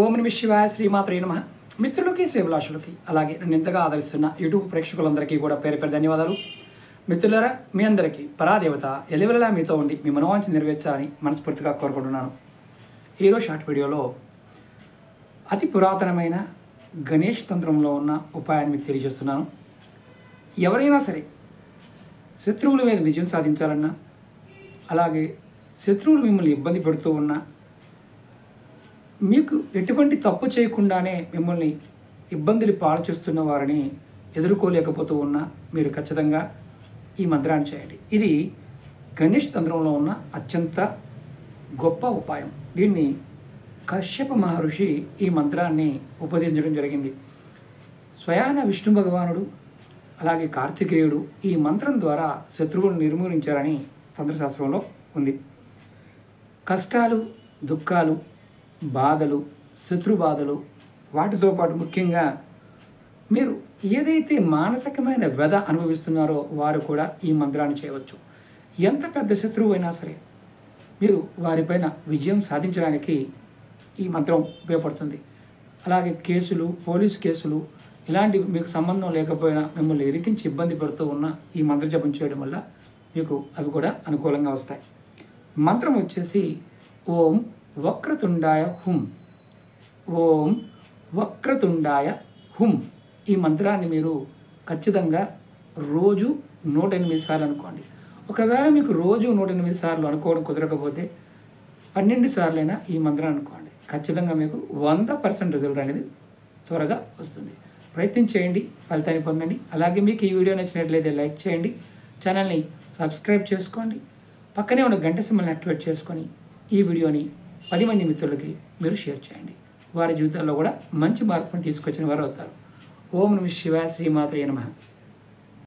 ఓం నమ శివాయ శ్రీమాత్రే నమః. మిత్రులకి శ్రేభిలాషులకి అలాగే నన్ను ఎంతగా ఆదరిస్తున్న యూట్యూబ్ ప్రేక్షకులందరికీ కూడా పేరు పేరు ధన్యవాదాలు. మిత్రులారా, మీ అందరికీ పరాదేవత ఎలివెలలా మీతో ఉండి మీ మనోవాంఛ నెరవేర్చాలని మనస్ఫూర్తిగా కోరుకుంటున్నాను. ఈరోజు షార్ట్ వీడియోలో అతి పురాతనమైన గణేష్ తంత్రంలో ఉన్న ఉపాయాన్ని మీకు తెలియజేస్తున్నాను. ఎవరైనా సరే శత్రువుల మీద విజయం సాధించాలన్నా, అలాగే శత్రువులు మిమ్మల్ని ఇబ్బంది పెడుతూ ఉన్నా, మీకు ఎటువంటి తప్పు చేయకుండానే మిమ్మల్ని ఇబ్బందులు పాలు చేస్తున్న వారిని ఎదుర్కోలేకపోతూ ఉన్నా మీరు ఖచ్చితంగా ఈ మంత్రాన్ని చేయండి. ఇది గణేష్ తంత్రంలో ఉన్న అత్యంత గొప్ప ఉపాయం. దీన్ని కశ్యప మహర్షి ఈ మంత్రాన్ని ఉపదేశించడం జరిగింది. స్వయాన విష్ణు భగవానుడు అలాగే కార్తికేయుడు ఈ మంత్రం ద్వారా శత్రువులను నిర్మూలించారని తంత్రశాస్త్రంలో ఉంది. కష్టాలు, దుఃఖాలు, బాధలు, శత్రు బాధలు, వాటితో పాటు ముఖ్యంగా మీరు ఏదైతే మానసికమైన వ్యధ అనుభవిస్తున్నారో వారు కూడా ఈ మంత్రాన్ని చేయవచ్చు. ఎంత పెద్ద శత్రువు అయినా సరే మీరు వారిపైన విజయం సాధించడానికి ఈ మంత్రం ఉపయోగపడుతుంది. అలాగే కేసులు, పోలీసు కేసులు ఇలాంటివి మీకు సంబంధం లేకపోయినా మిమ్మల్ని ఇరికించి ఇబ్బంది పెడుతూ ఉన్న ఈ మంత్ర జపం చేయడం వల్ల మీకు అవి కూడా అనుకూలంగా వస్తాయి. మంత్రం వచ్చేసి ఓం వక్రతుండాయ హుం. ఓం వక్రతుండాయ హుం. ఈ మంత్రాన్ని మీరు ఖచ్చితంగా రోజు 108 సార్లు అనుకోండి. ఒకవేళ మీకు రోజు 108 సార్లు అనుకోవడం కుదరకపోతే 12 సార్లైనా ఈ మంత్రాన్ని అనుకోండి. ఖచ్చితంగా మీకు 100% రిజల్ట్ అనేది త్వరగా వస్తుంది. ప్రయత్నం చేయండి, ఫలితాన్ని పొందండి. అలాగే మీకు ఈ వీడియో నచ్చినట్లయితే లైక్ చేయండి, ఛానల్ని సబ్స్క్రైబ్ చేసుకోండి, పక్కనే ఉన్న గంట సింబల్ని యాక్టివేట్ చేసుకొని ఈ వీడియోని 10 మంది మిత్రులకి మీరు షేర్ చేయండి. వారి జీవితాల్లో కూడా మంచి మార్పును తీసుకొచ్చిన వారు అవుతారు. ఓం నమః శివాయ శ్రీమాత్రే నమః.